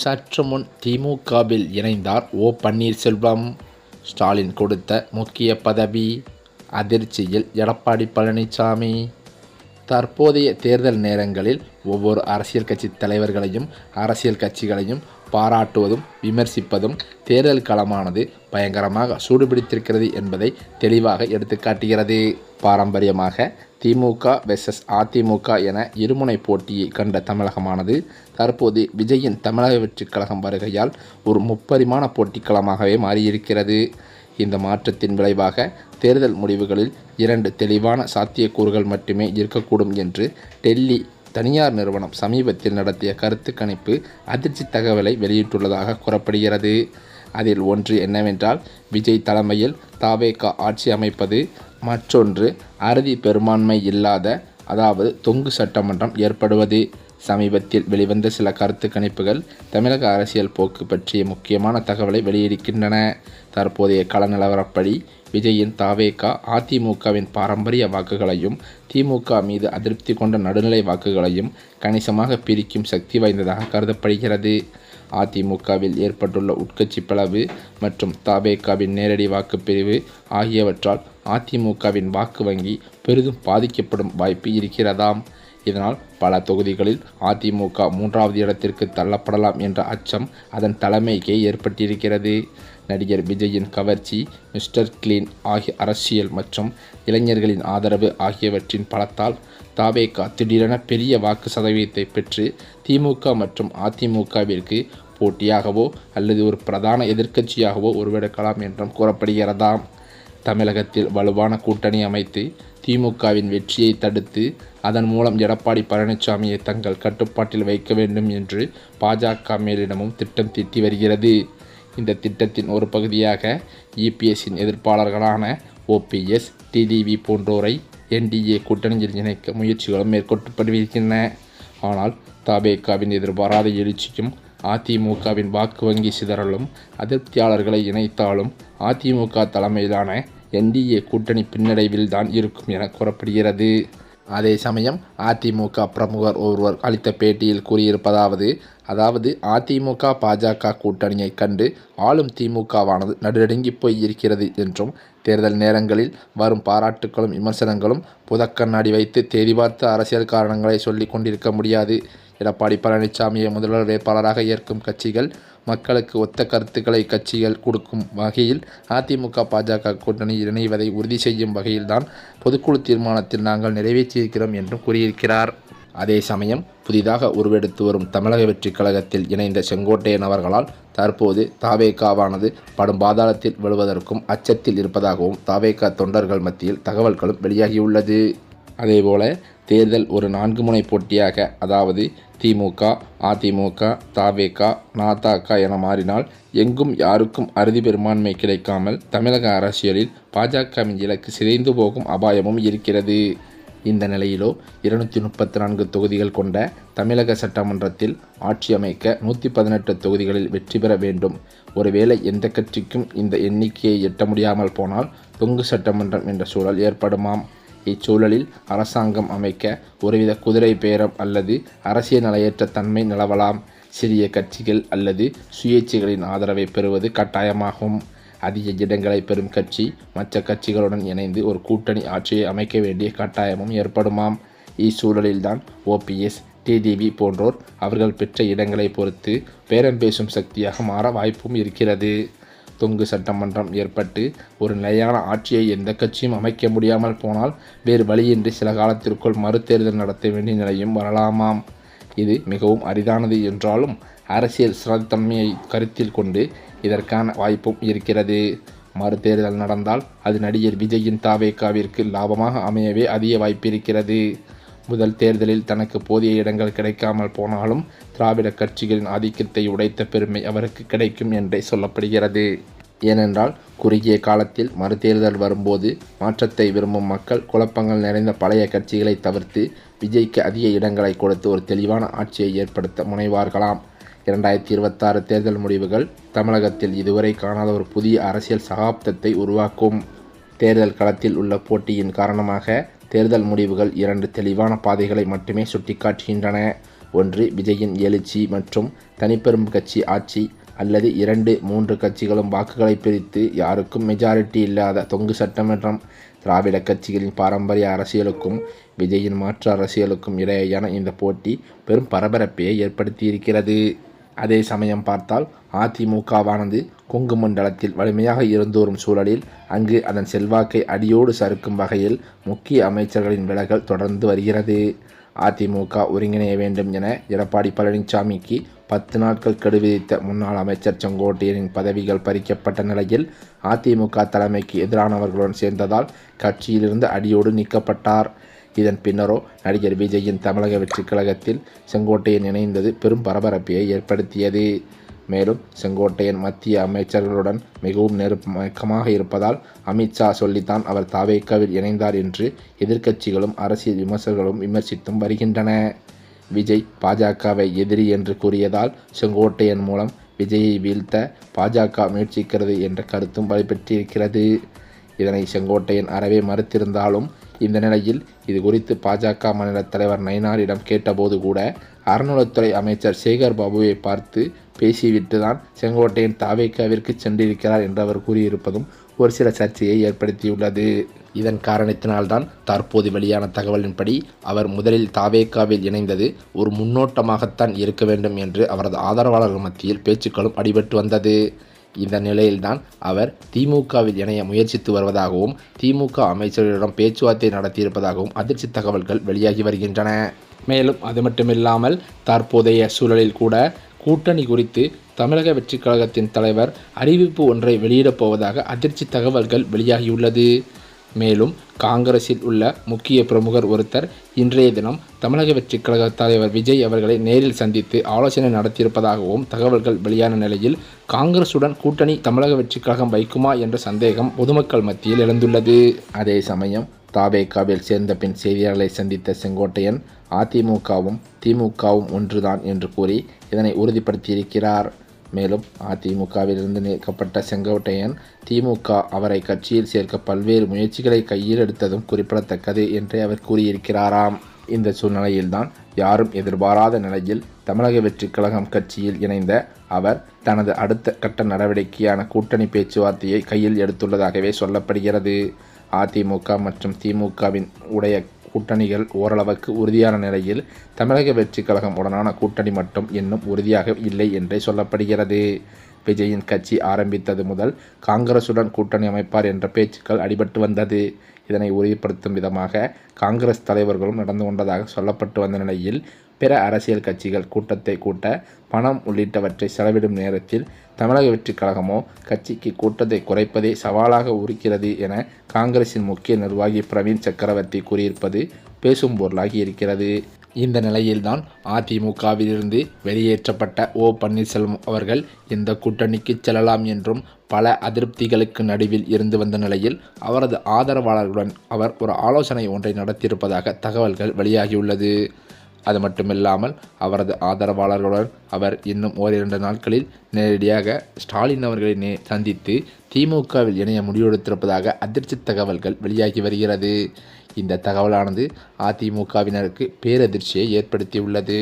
சற்று முன் திமுகவில் இணைந்தார் ஓ பன்னீர்செல்வம். ஸ்டாலின் கொடுத்த முக்கிய பதவி. அதிர்ச்சியில் எடப்பாடி பழனிசாமி. தற்போதைய தேர்தல் நேரங்களில் ஒவ்வொரு அரசியல் கட்சி தலைவர்களையும் அரசியல் கட்சிகளையும் பாராட்டுவதும் விமர்சிப்பதும் தேர்தல் களமானது பயங்கரமாக சூடுபிடித்திருக்கிறது என்பதை தெளிவாக எடுத்துக்காட்டுகிறது. பாரம்பரியமாக திமுக வெர்சஸ் அதிமுக என இருமுனை போட்டியை கண்ட தமிழகமானது தற்போது விஜயின் தமிழக வெற்றிக் கழகம் வருகையால் ஒரு முப்பரிமாண போட்டிக்களமாகவே மாறியிருக்கிறது. இந்த மாற்றத்தின் விளைவாக தேர்தல் முடிவுகளில் 2 தெளிவான சாத்தியக்கூறுகள் மட்டுமே இருக்கக்கூடும் என்று டெல்லி தனியார் நிறுவனம் சமீபத்தில் நடத்திய கருத்து கணிப்பு அதிர்ச்சி தகவலை வெளியிட்டுள்ளதாக கூறப்படுகிறது. அதில் ஒன்று என்னவென்றால், விஜய் தலைமையில் தவேக ஆட்சி அமைப்பது, மற்றொன்று அறுதி பெரும்பான்மை இல்லாத அதாவது தொங்கு சட்டமன்றம் ஏற்படுவது. சமீபத்தில் வெளிவந்த சில கருத்து கணிப்புகள் தமிழக அரசியல் போக்கு பற்றிய முக்கியமான தகவலை வெளியிடுகின்றன. தற்போதைய கள நிலவரப்படி விஜயின் தவேக அதிமுகவின் பாரம்பரிய வாக்குகளையும் திமுக மீது அதிருப்தி கொண்ட நடுநிலை வாக்குகளையும் கணிசமாக பிரிக்கும் சக்தி வாய்ந்ததாக கருதப்படுகிறது. அதிமுகவில் ஏற்பட்டுள்ள உட்கட்சி பிளவு மற்றும் தவேகவின் நேரடி வாக்குப்பிரிவு ஆகியவற்றால் அதிமுகவின் வாக்கு வங்கி பெரிதும் பாதிக்கப்படும் வாய்ப்பு இருக்கிறதாம். இதனால் பல தொகுதிகளில் அதிமுக 3வது இடத்திற்கு தள்ளப்படலாம் என்ற அச்சம் அதன் தலைமைக்கே ஏற்பட்டிருக்கிறது. நடிகர் விஜயின் கவர்ச்சி, மிஸ்டர் கிளீன் ஆகிய அரசியல் மற்றும் இளைஞர்களின் ஆதரவு ஆகியவற்றின் பலத்தால் தவேக திடீரென பெரிய வாக்கு சதவீதத்தை பெற்று திமுக மற்றும் அதிமுகவிற்கு போட்டியாகவோ அல்லது ஒரு பிரதான எதிர்க்கட்சியாகவோ உருவெடுக்கலாம் என்றும் கூறப்படுகிறதாம். தமிழகத்தில் வலுவான கூட்டணி அமைத்து திமுகவின் வெற்றியை தடுத்து அதன் மூலம் எடப்பாடி பழனிசாமியை தங்கள் கட்டுப்பாட்டில் வைக்க வேண்டும் என்று பாஜக மேலிடமும் திட்டம் தீட்டி வருகிறது. இந்த திட்டத்தின் ஒரு பகுதியாக இபிஎஸ்ஸின் எதிர்ப்பாளர்களான ஓபிஎஸ், டிடிவி போன்றோரை என்டிஏ கூட்டணியில் இணைக்க முயற்சிகளும் மேற்கொள்ளப்படுகின்றன. ஆனால் தவேகவின் எதிர்பாராத எழுச்சியும் அதிமுகவின் வாக்கு வங்கி சிதறலும் அதிருப்தியாளர்களை இணைத்தாலும் அதிமுக தலைமையிலான என்டிஏ கூட்டணி பின்னடைவில் தான் இருக்கும் என கூறப்படுகிறது. அதே சமயம் அதிமுக பிரமுகர் ஒருவர் அளித்த பேட்டியில் கூறியிருப்பதாவது அதிமுக பாஜக கூட்டணியை கண்டு ஆளும் திமுகவானது நடுநடுங்கி போய் இருக்கிறது என்றும், தேர்தல் நேரங்களில் வரும் பாராட்டுக்களும் விமர்சனங்களும் புதக்கண்ணாடி வைத்து தேதி பார்த்து அரசியல் காரணங்களை சொல்லிக் கொண்டிருக்க முடியாது. எடப்பாடி பழனிசாமியை முதல்வர் வேட்பாளராக ஏற்கும் கட்சிகள் மக்களுக்கு ஒத்த கருத்துக்களை கட்சிகள் கொடுக்கும் வகையில் அதிமுக பாஜக கூட்டணியில் இணைவதை உறுதி செய்யும் வகையில்தான் பொதுக்குழு தீர்மானத்தில் நாங்கள் நிறைவேற்றியிருக்கிறோம் என்றும் கூறியிருக்கிறார். அதே சமயம் புதிதாக உருவெடுத்து வரும் தமிழக வெற்றிக் கழகத்தில் இணைந்த செங்கோட்டையன் அவர்களால் தற்போது தவேகவானது படும் பாதாளத்தில் விழுவதற்கும் அச்சத்தில் இருப்பதாகவும் தவேக தொண்டர்கள் மத்தியில் தகவல்களும் வெளியாகியுள்ளது. அதேபோல தேர்தல் ஒரு 4 முனை போட்டியாக அதாவது திமுக, அதிமுக, தவேக, நதக என மாறினால் எங்கும் யாருக்கும் அறுதி பெரும்பான்மை கிடைக்காமல் தமிழக அரசியலில் பாஜகவின் இலக்கு சிதைந்து போகும் அபாயமும் இருக்கிறது. இந்த நிலையிலோ 234 தொகுதிகள் கொண்ட தமிழக சட்டமன்றத்தில் ஆட்சி அமைக்க 118 தொகுதிகளில் வெற்றி பெற வேண்டும். ஒருவேளை எந்த கட்சிக்கும் இந்த எண்ணிக்கையை எட்ட முடியாமல் போனால் தொங்கு சட்டமன்றம் என்ற சூழல் ஏற்படுமாம். இச்சூழலில் அரசாங்கம் அமைக்க ஒருவித குதிரை பேரம் அல்லது அரசியல் நிலையற்ற தன்மை நிலவலாம். சிறிய கட்சிகள் அல்லது சுயேட்சைகளின் ஆதரவை பெறுவது கட்டாயமாகும். அதிக இடங்களை பெறும் கட்சி மற்ற கட்சிகளுடன் இணைந்து ஒரு கூட்டணி ஆட்சியை அமைக்க வேண்டிய கட்டாயமும் ஏற்படுமாம். இச்சூழலில்தான் ஓபிஎஸ், டிடிவி போன்றோர் அவர்கள் பெற்ற இடங்களை பொறுத்து பேரம் பேசும் சக்தியாக மாற வாய்ப்பும் இருக்கிறது. தொங்கு சட்டமன்றம் ஏற்பட்டு ஒரு நிலையான ஆட்சியை எந்த கட்சியும் அமைக்க முடியாமல் போனால் வேறு வழியின்றி சில காலத்திற்குள் மறுதேர்தல் நடத்த வேண்டிய நிலையும் வரலாமாம். இது மிகவும் அரிதானது என்றாலும் அரசியல் ஸ்திரத்தன்மையை கருத்தில் கொண்டு இதற்கான வாய்ப்பும் இருக்கிறது. மறுதேர்தல் நடந்தால் அது நடிகர் விஜயின் தவேகவிற்கு லாபமாக அமையவே அதிக வாய்ப்பு இருக்கிறது. முதல் தேர்தலில் தனக்கு போதிய இடங்கள் கிடைக்காமல் போனாலும் திராவிட கட்சிகளின் ஆதிக்கத்தை உடைத்த பெருமை அவருக்கு கிடைக்கும் என்றே சொல்லப்படுகிறது. ஏனென்றால் குறுகிய காலத்தில் மறுதேர்தல் வரும்போது மாற்றத்தை விரும்பும் மக்கள் குழப்பங்கள் நிறைந்த பழைய கட்சிகளை தவிர்த்து விஜய்க்கு அதிக இடங்களை கொடுத்து ஒரு தெளிவான ஆட்சியை ஏற்படுத்த முனைவார்களாம். 2026 தேர்தல் முடிவுகள் தமிழகத்தில் இதுவரை காணாத ஒரு புதிய அரசியல் சகாப்தத்தை உருவாக்கும். தேர்தல் களத்தில் உள்ள போட்டியின் காரணமாக தேர்தல் முடிவுகள் 2 தெளிவான பாதைகளை மட்டுமே சுட்டிக்காட்டுகின்றன. ஒன்று விஜயின் எழுச்சி மற்றும் தனிப்பெரும் கட்சி ஆட்சி, அல்லது 2-3 கட்சிகளும் வாக்குகளை பிரித்து யாருக்கும் மெஜாரிட்டி இல்லாத தொங்கு சட்டமன்றம். திராவிட கட்சிகளின் பாரம்பரிய அரசியலுக்கும் விஜயின் மாற்று அரசியலுக்கும் இடையேயான இந்த போட்டி பெரும் பரபரப்பை ஏற்படுத்தியிருக்கிறது. அதே சமயம் பார்த்தால் அதிமுகவானது கொங்கு மண்டலத்தில் வலிமையாக இருந்தோறும் சூழலில் அங்கு அதன் செல்வாக்கை அடியோடு சறுக்கும் வகையில் முக்கிய அமைச்சர்களின் விலகல் தொடர்ந்து வருகிறது. அதிமுக ஒருங்கிணைய வேண்டும் என எடப்பாடி பழனிசாமிக்கு 10 நாட்கள் கெடு விதித்த முன்னாள் அமைச்சர் செங்கோட்டையனின் பதவிகள் பறிக்கப்பட்ட நிலையில் அதிமுக தலைமைக்கு எதிரானவர்களுடன் சேர்ந்ததால் கட்சியிலிருந்து அடியோடு நீக்கப்பட்டார். இதன் பின்னரோ நடிகர் விஜயின் தமிழக வெற்றி கழகத்தில் செங்கோட்டையன் இணைந்தது பெரும் பரபரப்பை ஏற்படுத்தியது. மேலும் செங்கோட்டையன் மத்திய அமைச்சர்களுடன் மிகவும் நெருக்கமாக இருப்பதால் அமித்ஷா சொல்லித்தான் அவர் தவேகாவில் இணைந்தார் என்று எதிர்க்கட்சிகளும் அரசியல் விமர்சகர்களும் விமர்சித்தும் வருகின்றன. விஜய் பாஜகவை எதிரி என்று கூறியதால் செங்கோட்டையன் மூலம் விஜயை வீழ்த்த பாஜக முயற்சிக்கிறது என்ற கருத்தும் வலுப்பெற்றிருக்கிறது. இதனை செங்கோட்டையன் அறவே மறுத்திருந்தாலும் இந்த நிலையில் இது குறித்து பாஜக மாநில தலைவர் நயினாரிடம் கேட்டபோது கூட அறநிலைத்துறை அமைச்சர் சேகர் பாபுவை பார்த்து பேசிவிட்டு தான் செங்கோட்டையன் தவேகாவிற்கு சென்றிருக்கிறார் என்று அவர் கூறியிருப்பதும் ஒரு சில சர்ச்சையை ஏற்படுத்தியுள்ளது. இதன் காரணத்தினால்தான் தற்போது வெளியான தகவலின்படி அவர் முதலில் தவேகாவில் இணைந்தது ஒரு முன்னோட்டமாகத்தான் இருக்க வேண்டும் என்று அவரது ஆதரவாளர்கள் மத்தியில் பேச்சுக்களும் அடிபட்டு வந்தது. இந்த நிலையில்தான் அவர் திமுகவில் இணைய முயற்சித்து வருவதாகவும் திமுக அமைச்சர்களிடம் பேச்சுவார்த்தை நடத்தியிருப்பதாகவும் அதிர்ச்சி தகவல்கள் வெளியாகி வருகின்றன. மேலும் அது மட்டுமில்லாமல் தற்போதைய சூழலில் கூட கூட்டணி குறித்து தமிழக வெற்றி கழகத்தின் தலைவர் அறிவிப்பு ஒன்றை வெளியிடப் போவதாக அதிர்ச்சி தகவல்கள் வெளியாகியுள்ளது. மேலும் காங்கிரஸில் உள்ள முக்கிய பிரமுகர் ஒருத்தர் இன்றைய தினம் தமிழக வெற்றி கழக தலைவர் விஜய் அவர்களை நேரில் சந்தித்து ஆலோசனை நடத்தியிருப்பதாகவும் தகவல்கள் வெளியான நிலையில் காங்கிரசுடன் கூட்டணி தமிழக வெற்றி கழகம் வைக்குமா என்ற சந்தேகம் பொதுமக்கள் மத்தியில் எழுந்துள்ளது. அதே சமயம் தவேகாவில் சேர்ந்த பின் செய்தியாளர்களை சந்தித்த செங்கோட்டையன் அதிமுகவும் திமுகவும் ஒன்றுதான் என்று கூறி இதனை உறுதிப்படுத்தியிருக்கிறார். மேலும் அதிமுகவிலிருந்து நீக்கப்பட்ட செங்கோட்டையன் திமுக அவரை கட்சியில் சேர்க்க பல்வேறு முயற்சிகளை கையில் எடுத்ததும் குறிப்பிடத்தக்கது என்று அவர் கூறியிருக்கிறாராம். இந்த சூழ்நிலையில்தான் யாரும் எதிர்பாராத நிலையில் தமிழக வெற்றி கழகம் கட்சியில் இணைந்த அவர் தனது அடுத்த கட்ட நடவடிக்கையான கூட்டணி பேச்சுவார்த்தையை கையில் எடுத்துள்ளதாகவே சொல்லப்படுகிறது. அதிமுக மற்றும் திமுகவின் உடைய கூட்டணிகள் ஓரளவுக்கு உறுதியான நிலையில் தமிழக வெற்றி கழகம் உடனான கூட்டணி மட்டும் இன்னும் உறுதியாக இல்லை என்றே சொல்லப்படுகிறது. விஜயின் கட்சி ஆரம்பித்தது முதல் காங்கிரசுடன் கூட்டணி அமைப்பார் என்ற பேச்சுக்கள் அடிபட்டு வந்தது. இதனை உறுதிப்படுத்தும் விதமாக காங்கிரஸ் தலைவர்களும் நடந்து கொண்டதாக சொல்லப்பட்டு வந்த நிலையில் பிற அரசியல் கட்சிகள் கூட்டத்தை கூட்ட பணம் உள்ளிட்டவற்றை செலவிடும் நேரத்தில் தமிழக வெற்றி கழகமோ கட்சிக்கு கூட்டத்தை குறைப்பதே சவாலாக இருக்கிறது என காங்கிரசின் முக்கிய நிர்வாகி பிரவீன் சக்கரவர்த்தி கூறியிருப்பது பேசும் பொருளாகி இருக்கிறது. இந்த நிலையில்தான் அதிமுகவிலிருந்து வெளியேற்றப்பட்ட ஓ பன்னீர்செல்வம் அவர்கள் இந்த கூட்டணிக்கு செல்லலாம் என்றும் பல அதிருப்திகளுக்கு நடுவில் இருந்து வந்த நிலையில் அவரது ஆதரவாளர்களுடன் அவர் ஒரு ஆலோசனை ஒன்றை நடத்தியிருப்பதாக தகவல்கள் வெளியாகியுள்ளது. அது மட்டுமில்லாமல் அவரது ஆதரவாளர்களுடன் அவர் இன்னும் ஓரிரண்டு நாட்களில் நேரடியாக ஸ்டாலின் அவர்களை சந்தித்து திமுகவில் இணைய முடிவெடுத்திருப்பதாக அதிர்ச்சி தகவல்கள் வெளியாகி வருகிறது. இந்த தகவலானது அதிமுகவினருக்கு பேரதிர்ச்சியை ஏற்படுத்தியுள்ளது.